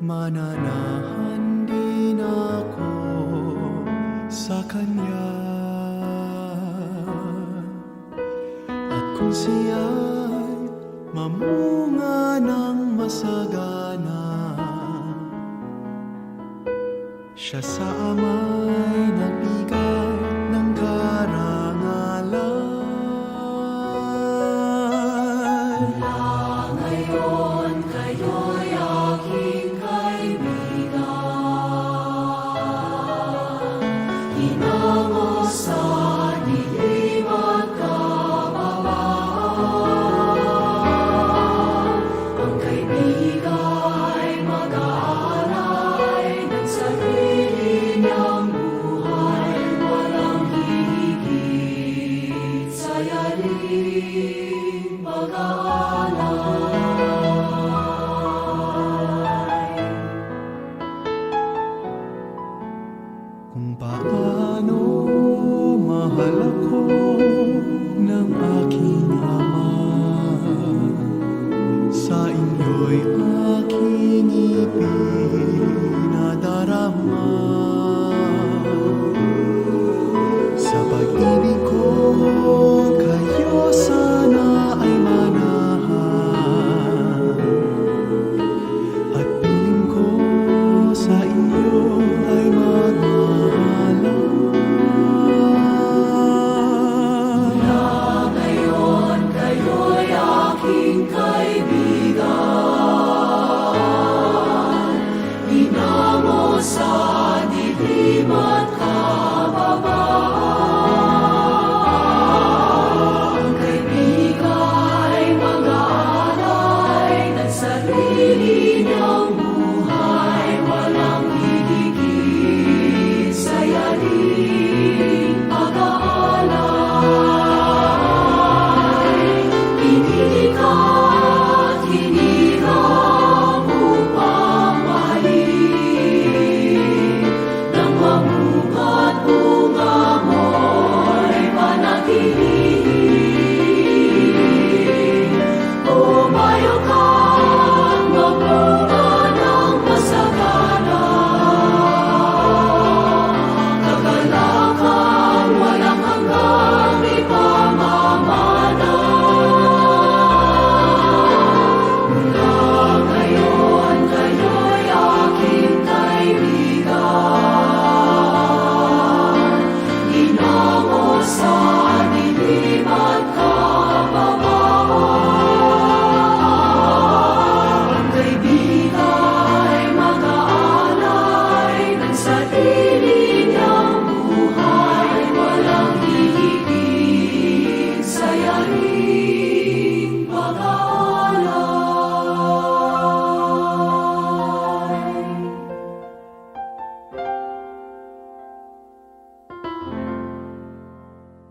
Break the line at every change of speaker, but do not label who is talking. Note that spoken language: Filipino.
mananahan din ako sa Kanya. At kung siya'y mamunga ng masagana, siya sa Ama'y nagbigay ng karangalan.
Mula ngayon kayo'y aking kaibigan, hinango sa dilim at kababaan. Ang kaibigan'y mag-aalay ng sarili niyang buhay, walang hihigit sa yaring pag-aalay.
Kung paano mahal ako ng aking Ama, sa inyo'y aking ibig